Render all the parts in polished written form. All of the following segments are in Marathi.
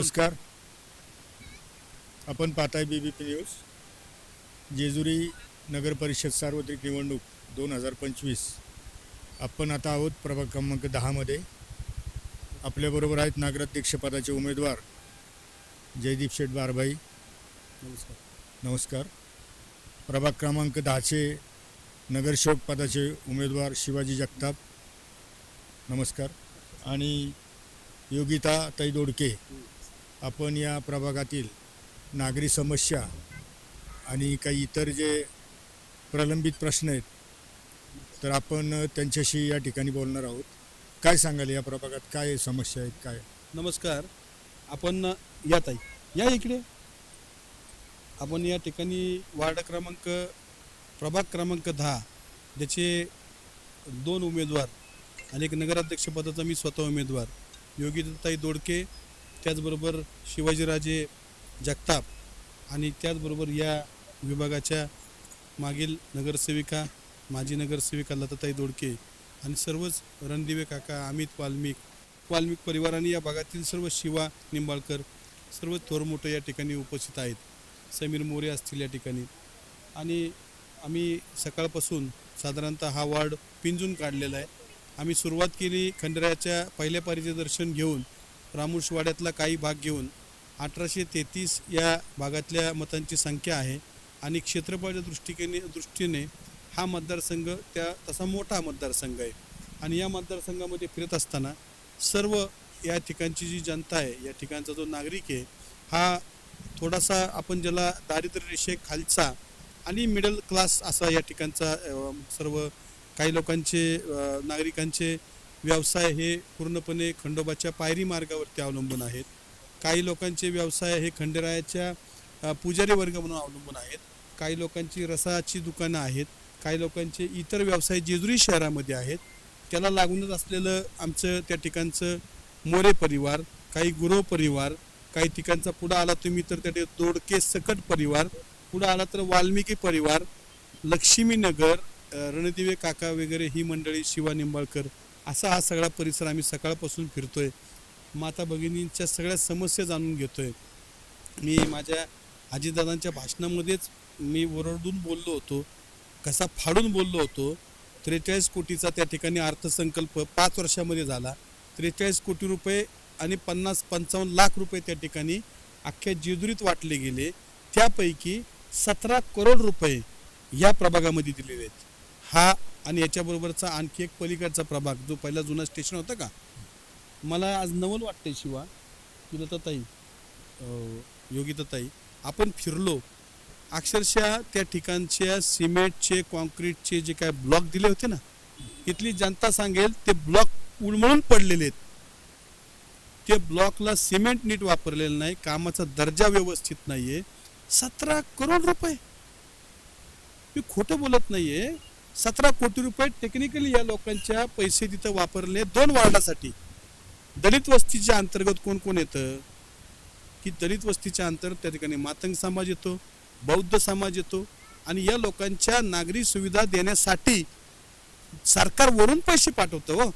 नमस्कार. आपण पाहताय BBP न्यूज. जेजुरी नगर परिषद सार्वत्रिक निवडणूक 2025. आपण आता आहोत प्रभाग क्रमांक 10 मध्ये. आपल्याबरोबर आहेत नगराध्यक्ष पदाचे उमेदवार जयदीप शेठ बारभाई. नमस्कार. नमस्कार. प्रभाग क्रमांक 10चे नगरसेवक पदाचे उमेदवार शिवाजी जगताप. नमस्कार. आणि योगिता ताई दोडके. आपण या प्रभागातील नागरी समस्या आणि काही इतर जे प्रलंबित प्रश्न आहेत तर आपण त्यांच्याशी या ठिकाणी बोलणार आहोत. काय सांगाल या प्रभागात काय समस्या आहेत काय? नमस्कार. आपण या ताई या इकडे. आपण या ठिकाणी प्रभाग क्रमांक 10 ज्याचे 2 उमेदवार आणि एक नगराध्यक्ष पदाचा मी स्वतः उमेदवार योगिताताई दोडके, त्याचबरोबर शिवाजीराजे जगताप आणि त्याचबरोबर या विभागाच्या मागील नगरसेविका माजी नगरसेविका लताताई दोडके आणि सर्वच रणदिवे काका, अमित वाल्मिक परिवार आणि या भागातील सर्व शिवा निंबाळकर, सर्व थोरमोठं या ठिकाणी उपस्थित आहेत. समीर मोरे असतील या ठिकाणी. आणि आम्ही सकाळपासून साधारणतः हा वार्ड पिंजून काढलेला आहे. आम्ही सुरुवात केली खंडेरायाच्या पहिल्या पारीचे दर्शन घेऊन, रामुशवाड्यातला काही भाग घेऊन. 1833 या भागातल्या मतांची संख्या आहे आणि क्षेत्रफळाच्या दृष्टीने हा मतदारसंघ तसा मोठा मतदारसंघ आहे. आणि या मतदारसंघामध्ये फिरत असताना सर्व या ठिकाणची जी जनता आहे, या ठिकाणचा जो नागरिक आहे, हा थोडासा आपण ज्याला दारिद्र्य रेषेखालचा आणि मिडल क्लास असा या ठिकाणचा सर्व काही लोकांचे नागरिकांचे व्यवसाय हे पूर्णपणे खंडोबाच्या पायरी मार्गावरती अवलंबून आहेत. काही लोकांचे व्यवसाय हे खंडेरायाच्या पुजारी वर्ग म्हणून अवलंबून आहेत. काही लोकांची रसाची दुकानं आहेत. काही लोकांचे इतर व्यवसाय जेजुरी शहरामध्ये आहेत. त्याला लागूनच असलेलं आमचं त्या ठिकाणचं मोरे परिवार, काही गुरव परिवार, काही ठिकाणचा पुढं आला तुम्ही तर त्या दोडके सकट परिवार, पुढं आला तर वाल्मिकी परिवार, लक्ष्मीनगर, रणदिवे काका वगैरे ही मंडळी, शिवा निंबाळकर, असा हा सगळा परिसर आम्ही सकाळपासून फिरतोय. माता भगिनींच्या सगळ्या समस्या जाणून घेतोय. मी माझ्या आजीदादांच्या भाषणामध्येच मी ओरडून बोललो होतो, कसा फाडून बोललो होतो. 43 कोटीचा त्या ठिकाणी अर्थसंकल्प 5 वर्षामध्ये झाला. 43 कोटी रुपये आणि 50-55 लाख रुपये त्या ठिकाणी अख्ख्या जेजुरीत वाटले गेले. त्यापैकी 17 करोड रुपये या प्रभागामध्ये दिलेले आहेत. हा आणि याच्याबरोबरचा आणखी एक पलीकडचा प्रभाग जो पहिला जुना स्टेशन होता का, मला आज नवल वाटते शिवा की लताताई, योगिताताई, आपण फिरलो अक्षरशः त्या ठिकाणच्या सिमेंटचे, कॉन्क्रीटचे जे काय ब्लॉक दिले होते ना, इथली जनता सांगेल ते ब्लॉक उलमळून पडलेले आहेत. ते ब्लॉकला सिमेंट नीट वापरलेलं नाही, कामाचा दर्जा व्यवस्थित नाहीये. 17 करोड रुपये, मी खोटं बोलत नाहीये. 17 कोटी रुपये टेक्निकली या लोकांच्या पैसे तिथं वापरले 2 वार्डासाठी. दलित वस्तीच्या अंतर्गत कोण कोण येतं की दलित वस्तीच्या अंतर्गत त्या ठिकाणी मातंग समाज येतो, बौद्ध समाज येतो. आणि या लोकांच्या नागरी सुविधा देण्यासाठी सरकार वरून पैसे पाठवतं.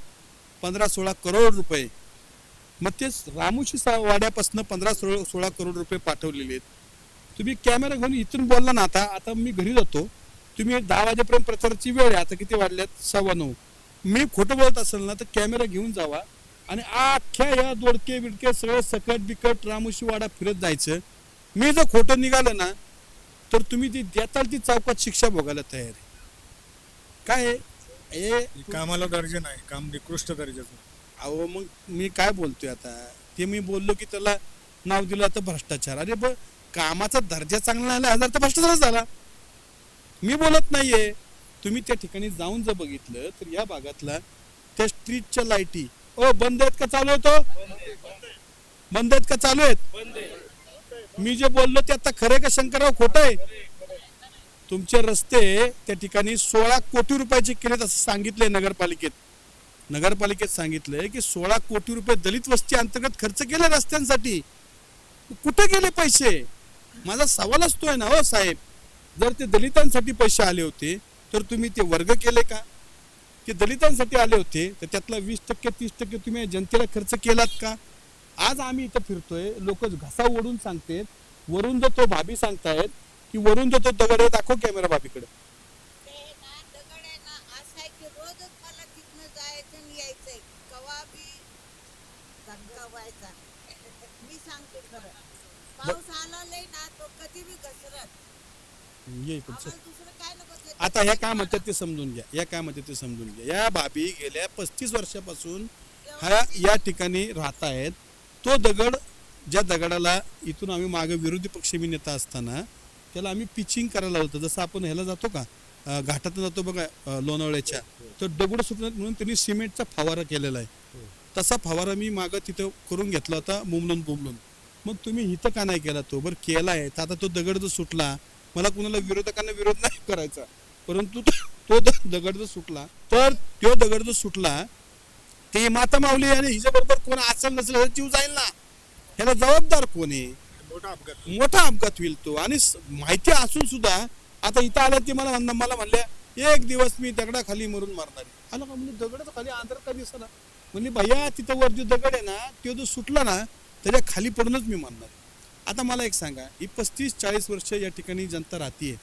15-16 करोड रुपये. मग ते रामोशी वाड्यापासून 15-16 करोड रुपये पाठवलेले आहेत. तुम्ही कॅमेरा घेऊन इथून बोलला ना, आता मी घरी जातो, तुम्ही 10 वाजेपर्यंत प्रचाराची वेळ आहे. आता किती वाजल्यात? 9:15. मी खोटं बोलत असेल ना तर कॅमेरा घेऊन जावा आणि अख्ख्या या दोडके बिडके सगळं सकट बिकट रामोशी वाडा फिरत जायचं. मी जर खोटं निघालं ना तर तुम्ही ती देताल ती चौकात शिक्षा भोगायला तयार आहे. काय कामाला दर्जा नाही, काम निकृष्ट दर्जाचं. अहो मग मी काय बोलतोय आता, ते मी बोललो की त्याला नाव दिलं तर भ्रष्टाचार. अरे कामाचा दर्जा चांगला नाही तर भ्रष्टाचारच झाला. मी बोलत नाहीये. तुम्ही त्या ठिकाणी जाऊन जर बघितलं तर या भागातला त्या स्ट्रीटच्या लाईटी बंद आहेत का चालू होतो? बंद आहेत का चालू आहेत? मी जे बोललो ते आता खरं का शंकरराव खोटं आहे? तुमचे रस्ते त्या ठिकाणी 16 कोटी रुपयाचे केलेत असं सांगितलंय नगरपालिकेत सांगितलंय की 16 कोटी रुपये दलित वस्ती अंतर्गत खर्च केले रस्त्यांसाठी. कुठे गेले पैसे? माझा सवाल असतोय ना साहेब, जर ते दलितांसाठी पैसे आले होते तर तुम्ही ते वर्ग केले का? ते दलितांसाठी आले होते तर त्यातला 20% 30% तुम्ही जनतेला खर्च केलात का? आज आम्ही इथं फिरतोय, लोक घसा ओढून सांगतेत वरून जो तो भाभी सांगतायत की वरून जो तो दगड आहे, दाखव कॅमेरा भाभीकडे. ते ना दगड आहे ना असं आहे की रोजच मला तिथनं जायचं आणि यायचंय कवा बी धक्का व्हायचा. मी सांगते खरं, पाऊस आला लय ना तो कधी बी घसरत. ये इकडचं. आम्हाला दुसरं काय नको ते आता ह्या काय म्हणतात ते समजून घ्या, या काय म्हणतात ते समजून घ्या. या भाभी गेल्या 35 वर्षापासून या ठिकाणी राहत आहेत. तो दगड, ज्या दगडाला इथून आम्ही मागे विरोधी पक्षी नेता असताना त्याला आम्ही पिचिंग करायला होतं, जसं आपण ह्याला जातो का घाटातून जातो बघा लोणावळ्याच्या, तर दगड सुटणार म्हणून त्यांनी सिमेंटचा फवारा केलेला आहे. तसा फवारा मी मागं तिथं करून घेतला होता बोंबलून. मग तुम्ही इथं का नाही केला? तो बरं केला आहे, तर आता तो दगड जो सुटला, मला कुणाला विरोधकांना विरोध नाही करायचा, परंतु तो दगड जर सुटला तर तो दगड जो सुटला ते माता माऊली आणि हिच्या बरोबर कोण आचल नसेल ह्याचा जीव जाईल ना, ह्याला जबाबदार कोण आहे? मोठा अपघात होईल तो. आणि माहिती असून सुद्धा आता इथं आल्या ते मला म्हणल्या एक दिवस मी दगडाखाली मरून मारणार आहे. आलं का म्हणजे दगडाचा खाली आंध्र का दिसला? म्हणजे भैया तिथं वर जो दगड आहे ना, तो जो सुटला ना त्याच्या खाली पडूनच मी मारणार. आता मला एक सांगा, ही 35-40 वर्ष या ठिकाणी जनता राहतीये,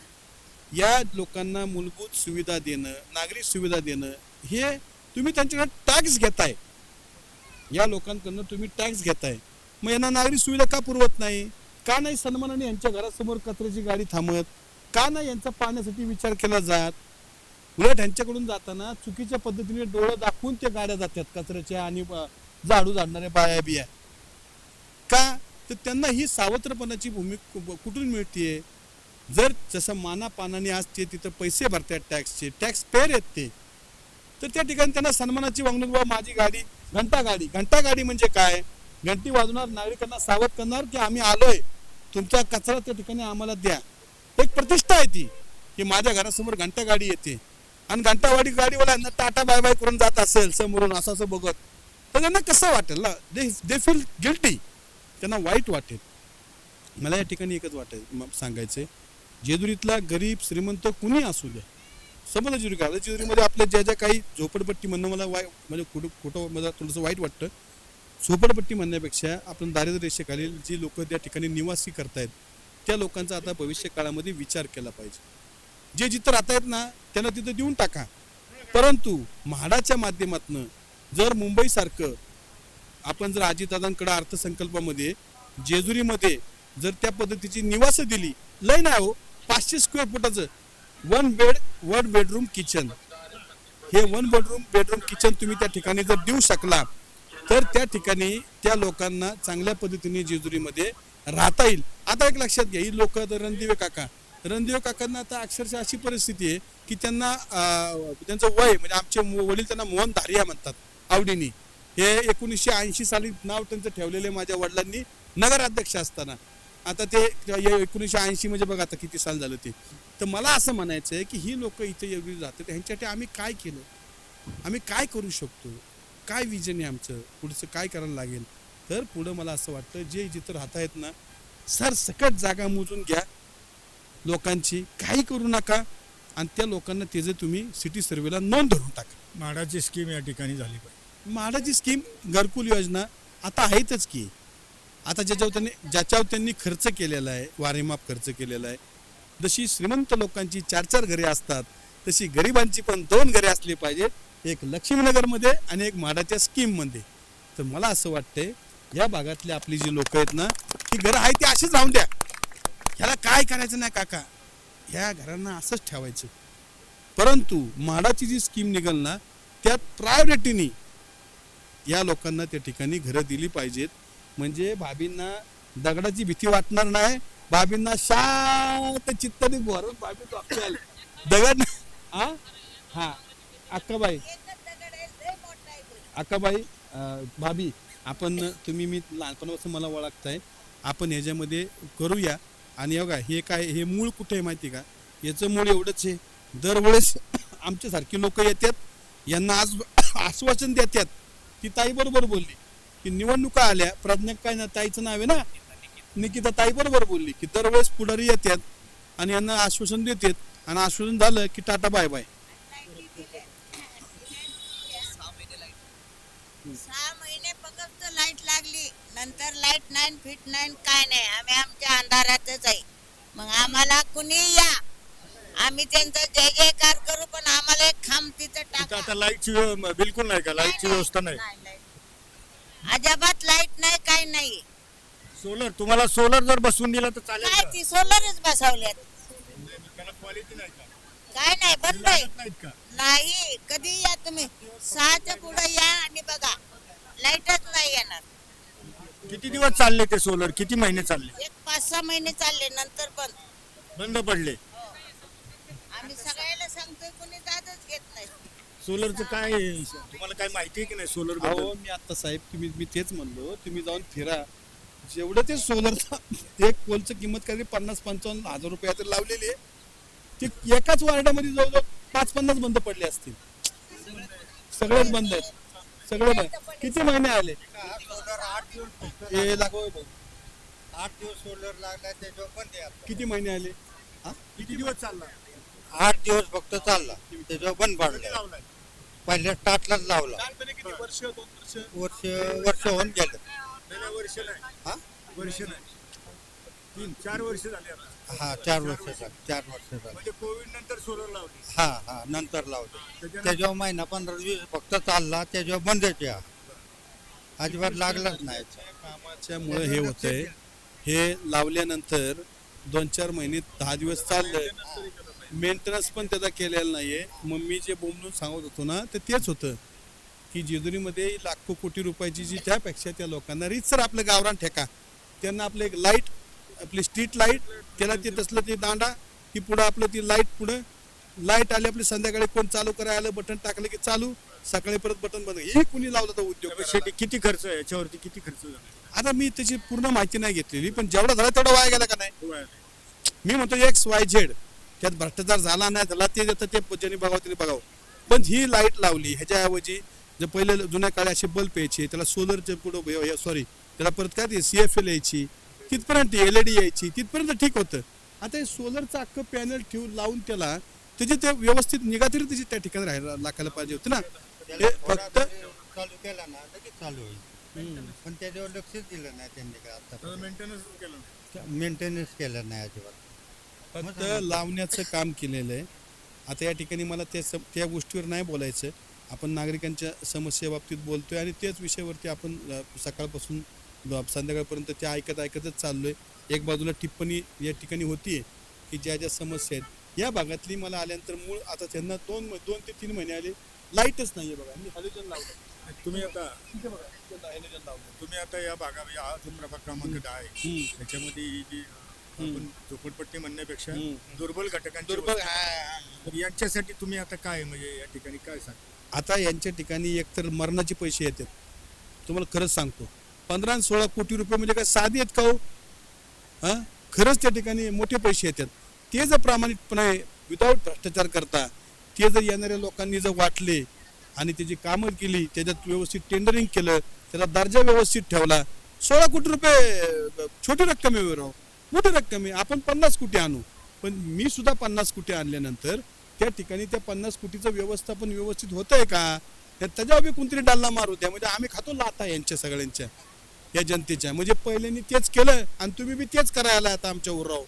या लोकांना मूलभूत सुविधा देणं, नागरिक सुविधा देणं, हे तुम्ही त्यांच्याकडे टॅक्स घेताय. या लोकांकडनं तुम्ही टॅक्स घेताय, मग यांना नागरिक सुविधा का पुरवत नाही? का नाही सन्मानाने यांच्या घरासमोर कचऱ्याची गाडी थांबत? का नाही यांचा पाण्यासाठी विचार केला जात? उलट यांच्याकडून जाताना चुकीच्या पद्धतीने डोळं दाखवून त्या गाड्या जातात कचऱ्याच्या आणि झाडू झाडणाऱ्या बाया बिया. का? तर त्यांना ही सावत्रपणाची भूमिका कुठून मिळतीये? जर जसं मानापानाने आज ते तिथं पैसे भरतात टॅक्सचे, टॅक्स पेअर आहेत ते, तर त्या ठिकाणी त्यांना सन्मानाची वागणूक, बा माझी गाडी घंटा गाडी म्हणजे काय? घंटी वाजवणार, नागरिकांना सावध करणार की आम्ही आलोय, तुमचा कचरा त्या ठिकाणी आम्हाला द्या. एक प्रतिष्ठा आहे ती की माझ्या घरासमोर घंटा गाडी येते आणि घंटावाडी गाडीवाल्यांना टाटा बाय बाय करून जात असेल समोरून असं बघत, तर त्यांना कसं वाटेल ना? दे फील गिल्टी, त्यांना वाईट वाटेल. मला या ठिकाणी एकच सांगायचंय, जेजुरीतला गरीब श्रीमंत कुणी असू द्या, समजा जेजुरीमध्ये आपल्या ज्या काही झोपडपट्टी म्हणणं मला म्हणजे खोटं मला थोडंसं वाईट वाटतं. झोपडपट्टी म्हणण्यापेक्षा आपण दारिद्र्य रेषेखालील जी लोक त्या ठिकाणी निवासी करतायत त्या लोकांचा आता भविष्य काळामध्ये विचार केला पाहिजे. जे जिथं राहतायत ना त्यांना तिथं देऊन टाका, परंतु म्हाडाच्या माध्यमातून जर मुंबईसारखं आपण जर अजितदादांकडे अर्थसंकल्पामध्ये जेजुरीमध्ये जर त्या पद्धतीची निवासं दिली, लय नाही हो, 500 स्क्वेअर फुटाचं 1 बेडरूम किचन, हे 1 बेडरूम किचन तुम्ही त्या ठिकाणी जर देऊ शकला तर त्या ठिकाणी त्या लोकांना चांगल्या पद्धतीने जेजुरीमध्ये राहता येईल. आता एक लक्षात घ्या, ही लोक रणदिवे काकांना आता अक्षरशः अशी परिस्थिती आहे की त्यांना त्यांचं वय म्हणजे आमचे वडील त्यांना मोहन धारिया म्हणतात आवडीने. हे 1980 साली नाव त्यांचं ठेवलेले माझ्या वडिलांनी नगराध्यक्ष असताना. आता ते 1980 म्हणजे बघा आता किती साल झालं ते. तर मला असं म्हणायचं आहे की ही लोक इथे एवढी राहतात, ह्यांच्यासाठी आम्ही काय केलं, आम्ही काय करू शकतो, काय विजन आहे आमचं, पुढचं काय करायला लागेल. तर पुढं मला असं वाटतं जे जिथं राहत आहेत ना, सरसकट जागा मोजून घ्या लोकांची, काही करू नका आणि त्या लोकांना त्याचे तुम्ही सिटी सर्वेला नोंद धरून टाका. म्हाडाची स्कीम या ठिकाणी झाली पाहिजे. म्हाडाची स्कीम घरकुल योजना आता आहेतच की. आता ज्याच्यावर त्यांनी खर्च केलेला आहे, वारेमाप खर्च केलेला आहे. जशी श्रीमंत लोकांची 4-4 घरे असतात तशी गरिबांची पण 2 घरे असली पाहिजेत, एक लक्ष्मीनगरमध्ये आणि एक म्हाडाच्या स्कीममध्ये. तर मला असं वाटतंय या भागातले आपली जी लोक आहेत ना, ती घरं आहे ती अशीच राहून द्या, ह्याला काय करायचं नाही काका, ह्या घरांना असंच ठेवायचं. परंतु म्हाडाची जी स्कीम निघाल ना त्यात प्रायोरिटीनी या लोकांना त्या ठिकाणी घरं दिली पाहिजेत, म्हणजे भाभींना दगडाची भीती वाटणार नाही, भाभींना शांत चित्ताने भरून भाभी तो आपल्याला दगड हा अक्काबाई भाभी आपण तुम्ही मी लहानपणापासून मला ओळखताय, आपण ह्याच्यामध्ये करूया. आणि बघा हे काय, हे मूळ कुठे आहे माहिती का, याचं मूळ एवढंच आहे, दरवेळेस आमच्यासारखी लोक येतात, यांना आज आश्वासन देतात. ती ताई बरोबर बोलली की निवडणुका आल्या, प्रज्ञा काय ना ताईचं नाव आहे ना, निकिता ताई बरोबर बोलली की दरवेळेस पुढारी येतात आणि यांना आश्वासन देतात आणि आश्वासन झालं की टाटा बाय बाय. 6 महिने फक्त लाईट लागली, लाईट नाही फिट नाही काय नाही, आम्ही आमच्या अंधारातच आहे. मग आम्हाला कुणी या, आम्ही त्यांचा जय जयकार करू, पण आम्हाला एक खांब तिथं तिथं टाका. आता लाईटची बिलकुल नाही का? लाईटची व्यवस्था नाही. light. अजिबात लाईट नाही, काय नाही. सोलर, तुम्हाला सोलर जर बसवून दिला तर चालेल काय का? ती सोलरच बसवल्यात, त्याला क्वालिटी नाही का? काय नाही बंद आहे. लागत नाहीत का? नाही, कधी या तुम्ही 6च्या पुढे या आणि बघा, लाईटच नाही येणार. किती दिवस चालले ते सोलर? किती महिने चालले? एक 5-6 महिने चालले, नंतर बंद पडले. आम्ही सगळ्याला सांगतोय, कोणी दादच घेत नाही. सोलरचं काय तुम्हाला काय माहिती आहे की नाही सोलर बद्दल? अहो मी आता साहेब मी तेच म्हणलो, तुम्ही जाऊन फिरा. जेवढं ते सोलरचा एक पोलचं किंमत काहीतरी 50-55 हजार रुपये आता लावलेली आहे. ते एकाच वार्डामध्ये जवळजवळ 5-50 बंद पडले असतील. सगळेच बंद आहेत, सगळे बंद. किती महिने आले? हे दाखव भाऊ. 8 दिवस सोलर लागला त्याच्यावर पण द्या. किती महिने आले? किती दिवस चालला? 8 दिवस फक्त चालला त्याच्यावर बंद पडला. लावलाय? पहिल्या स्टार्टलाच लावला. किती वर्ष? 2 वर्ष? वर्ष होऊन गेलं. नाही, वर्ष नाही. हा वर्ष नाही, 3-4 वर्ष झाले आता. हा 4 वर्ष झालं. 4 वर्ष झालं. म्हणजे कोविड नंतर सोलर लावले. हा नंतर लावलं. त्याच्यावर महिना 15 दिवस फक्त चालला, त्याच्यावर बंदच या. अजिबात लागलाच नाही. कामाच्या मुळे हे होतंय. हे लावल्यानंतर 2-4 महिने 10 दिवस चाललं, मेंटेनन्स पण त्याचा केलेला नाहीये. मग मी जे बोंबलून सांगत होतो ना, ते तेच होतं की जेजुरीमध्ये लाखो कोटी रुपयाची जी, त्यापेक्षा त्या लोकांना रीतसर आपलं गावरान ठेका, त्यांना आपलं एक लाईट, आपली स्ट्रीट लाईट, त्याला ते तसलं ते दांडा, ती पुढं आपलं ती लाईट, पुढं लाईट आली आपली, संध्याकाळी कोण चालू करायला आलं, बटन टाकलं की चालू, सकाळी परत बटन बंद. हे कुणी लावलं तर उद्योग करायला? शेती किती खर्च आहे याच्यावरती? किती खर्च झाला? आता मी त्याची पूर्ण माहिती नाही घेतलेली, पण जेवढा झाला तेवढा वाया गेला का नाही? मी म्हणतो XYZ, त्यात भ्रष्टाचार झाला नाही झाला ते देतं, ते ज्यांनी बघावं त्यांनी बघावं. पण ही लाईट लावली, ह्याच्याऐवजी जे पहिले जुन्या काळी असे बल्ब यायचे, त्याला सोलरचे पुढं सॉरी त्याला परत काय ते CFL यायची, तिथपर्यंत LED यायची, तिथपर्यंत ठीक होतं. आता हे सोलरचं अख्खं पॅनल ठेवून लावून त्याला त्याची ते व्यवस्थित निगा तरी त्याची त्या ठिकाणी राहायला लागायला पाहिजे होतं ना. हे फक्त चालू केला ना लगेच चालू होईल. पण त्याच्यावर लक्षच दिलं नाही त्यांनी काय आता. मेंटेनन्स केलं नाही. मेंटेनन्स केलं नाही अजिबात. फक्त लावण्याचं काम केलेलं आहे. आता या ठिकाणी मला त्या गोष्टीवर नाही बोलायचं. आपण नागरिकांच्या समस्येबाबतीत बोलतोय आणि त्याच विषयावरती आपण सकाळपासून संध्याकाळपर्यंत ते ऐकतच चाललोय. एक बाजूला टिप्पणी या ठिकाणी होतीये की ज्या ज्या समस्या आहेत या भागातली, मला आल्यानंतर मूळ आता त्यांना 2 ते 3 महिने आले, लाईटच नाहीये. बघा, मी हॅलोजन लावलं. तुम्ही आता हॅलोजन लावलं. तुम्ही आता या भागामध्ये हा जो प्रभाग क्रमांक 10 आहे, त्याच्यामध्ये ही जी आपण झोपडपट्टी म्हणण्यापेक्षा दुर्बल घटकांची दुर्बल तर यांच्यासाठी तुम्ही आता काय म्हणजे या ठिकाणी काय सांगता? आता यांच्या ठिकाणी एकतर मरणाचे पैसे येतात. तुम्हाला खरंच सांगतो, 15 आणि 16 कोटी रुपये म्हणजे काय साधी आहेत का हो? हा, खरंच त्या ठिकाणी मोठे पैसे येतात. ते जर प्रामाणिकपणे विदाऊट भ्रष्टाचार करता ते जर येणाऱ्या लोकांनी जर वाटले आणि त्याची कामं केली, त्याच्यात व्यवस्थित टेंडरिंग केलं, त्याला दर्जा व्यवस्थित ठेवला, 16 कोटी रुपये छोटी रक्कम आहे राव, मोठी रक्कम आहे. आपण 50 कोटी आणू, पण मी सुद्धा 50 कोटी आणल्यानंतर त्या ठिकाणी त्या 50 कोटीचं व्यवस्थापन व्यवस्थित होतंय का? त्याच्यावर कोणतरी डालना मारू द्या. म्हणजे आम्ही खातो लाथा यांच्या सगळ्यांच्या, या जनतेच्या. म्हणजे पहिल्यांनी तेच केलं आणि तुम्ही बी तेच करायला आता आमच्यावर राव.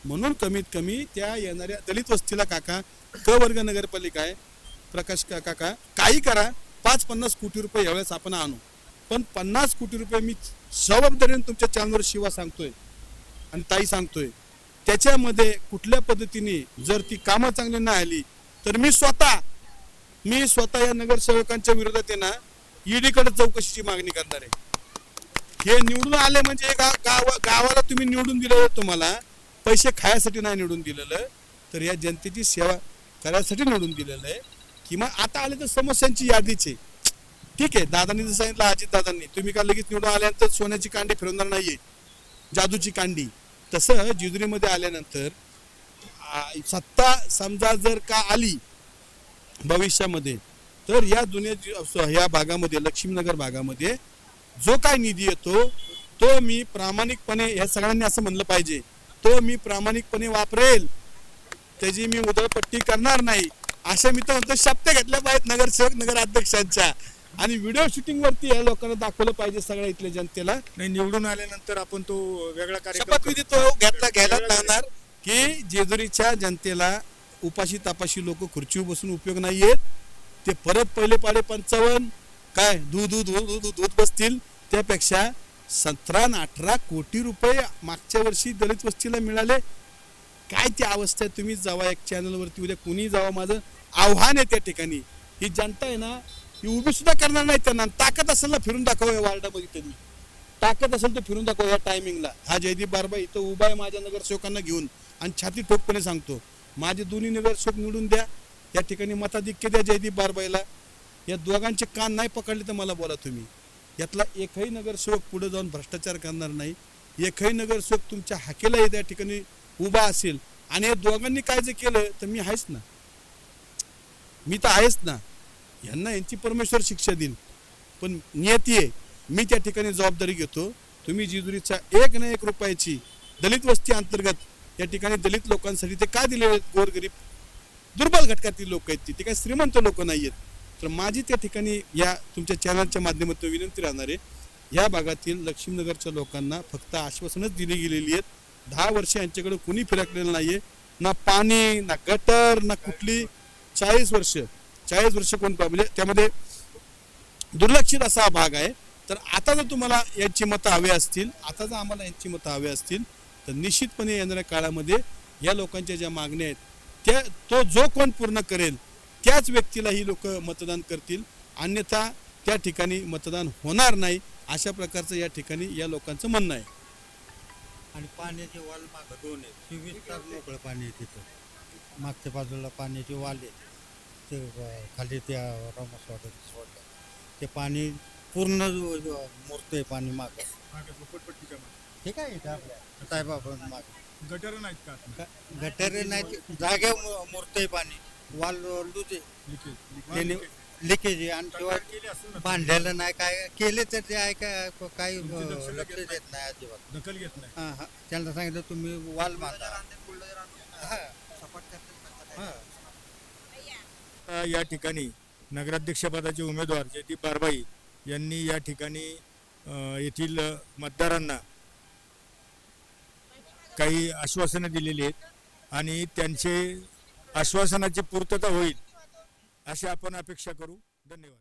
म्हणून कमीत कमी त्या येणाऱ्या दलित वस्तीला काका, क वर्ग नगरपालिका आहे, प्रकाश काका काही करा, 5-50 कोटी रुपये यावेळेस आपण आणू. पण 50 कोटी रुपये मी जबाबदारीने तुमच्या चॅनलवर शिवा सांगतोय आणि ताई सांगतोय, त्याच्यामध्ये कुठल्या पद्धतीने जर ती कामं चांगली नाही आली तर मी स्वतः या नगरसेवकांच्या विरोधात आहे ना ईडीकडे चौकशीची मागणी करणार आहे. हे निवडून आले म्हणजे गावाला तुम्ही निवडून दिलेलं, तुम्हाला पैसे खायसाठी नाही निवडून दिलेलं, तर या जनतेची सेवा करायसाठी निवडून दिलेलं आहे. किंवा आता आले तर समस्यांची यादीचे ठीक आहे. दादांनी जर सांगितलं, अजित दादांनी, तुम्ही का लगेच निवडून आल्यानंतर सोन्याची कांडी फिरवणार नाहीये, जादूची कांडी. तसं जेजुरीमध्ये आल्यानंतर सत्ता समजा जर का आली भविष्यामध्ये, तर या या भागामध्ये, लक्ष्मीनगर भागामध्ये जो काय निधी येतो तो मी प्रामाणिकपणे, या सगळ्यांनी असं म्हणलं पाहिजे, तो मी प्रामाणिकपणे वापरेल, त्याची मी उधळपट्टी करणार नाही. अशा मी तर म्हणतो शपथ घेतल्या पाहिजेत नगरसेवक नगराध्यक्षांच्या. आणि व्हिडिओ शूटिंग वरती या लोकांना दाखवलं पाहिजे सगळ्या इथल्या जनतेला. नाही, निवडून आल्यानंतर आपण तो वेगळा कार्यक्रम शपथविधी तो घ्यायला लागणार की जेजुरीच्या जनतेला उपाशी तापाशी लोक खुर्चीवर बसून उपयोग नाहीयेत. ते परत पहिले पाडे 55 काय दूध बसतील. त्यापेक्षा 17-18 कोटी रुपये मागच्या वर्षी दलित वस्तीला मिळाले. काय ती अवस्था आहे. तुम्ही जावा एक चॅनलवरती, उद्या कुणी जावा, माझं आव्हान आहे त्या ठिकाणी. ही जनता आहे ना, ही उभी सुद्धा करणार नाही. त्यांना ताकद असेल ना फिरून दाखवा या वार्डामध्ये, त्यांनी ताकद असेल तर फिरून दाखवा या टायमिंगला. हा जयदीप बारबा इथं उभा आहे माझ्या नगरसेवकांना घेऊन आणि छाती ठोकपणे सांगतो, माझे दोन्ही नगरसेवक निवडून द्या. या ठिकाणी मताधिक्य द्या जयदीप बारबाईला. या दोघांचे कान नाही पकडले तर मला बोला तुम्ही. यातला एकही नगरसेवक पुढे जाऊन भ्रष्टाचार करणार नाही. एकही नगरसेवक तुमच्या हाकेला या ठिकाणी उभा असेल. आणि या दोघांनी काय जे केलं तर मी आहेच ना, मी तर आहेच ना. यांना यांची परमेश्वर शिक्षा देईल, पण नियती आहे. मी त्या ठिकाणी जबाबदारी घेतो. तुम्ही जेजुरीचा 1 ना 1 रुपयाची दलित वस्ती अंतर्गत या ठिकाणी दलित लोकांसाठी ते काय दिलेले आहेत. गोरगरीब दुर्बल घटकातील लोक आहेत, ते काही श्रीमंत लोक नाही आहेत. तर माझी त्या ठिकाणी या तुमच्या चॅनलच्या माध्यमातून विनंती राहणार आहे, या भागातील लक्ष्मीनगरच्या लोकांना फक्त आश्वासनच दिली गेलेली आहेत. 10 वर्ष यांच्याकडे कुणी फिरकलेलं नाहीये, ना पाणी ना गटर ना कुठली. 40 वर्ष कोण म्हणजे त्यामध्ये दुर्लक्षित असा हा भाग आहे. तर आता जर तुम्हाला यांची मतं हवी असतील, आता जर आम्हाला यांची मतं हवी असतील तर निश्चितपणे येणाऱ्या काळामध्ये या लोकांच्या ज्या मागण्या आहेत तो जो कोण पूर्ण करेल त्याच व्यक्तीला ही लोक मतदान करतील. अन्यथा त्या ठिकाणी मतदान होणार नाही, अशा प्रकारचं या ठिकाणी या लोकांचं म्हणणं आहे. आणि पाण्याचे वाल मागं 2 आहेत. 24 तास मोकळं पाणी आहे तिथं. मागच्या बाजूला पाण्याचे वाल आहे. ते खाली त्या रामस्वागत सोडलं ते पाणी पूर्ण मुरतंय पाणी मागं. झोपडपट्टीच्या मागे. ठीक आहे इथं आपल्या साहेबाबा मागं गटर नाहीत का? गटर नाही, जाग्यावर मुरतंय पाणी. वाल लुजे त्याने लिकेज आहे. आणि शिवाय बांधलेलं नाही, काय केले तर ते आहे काय काही लक्ष देत नाही अजिबात. दखल घेत नाही. हां हां, त्यांना सांगितलं तुम्ही वाल बांधा. हां, हां. या ठिकाणी नगराध्यक्षपदाचे उमेदवार जयदीप बारबाई यांनी या ठिकाणी येथील मतदारांना काही आश्वासनं दिलेली आहेत आणि त्यांचे आश्वासनाची पूर्तता होईल अशी आपण अपेक्षा करू. धन्यवाद.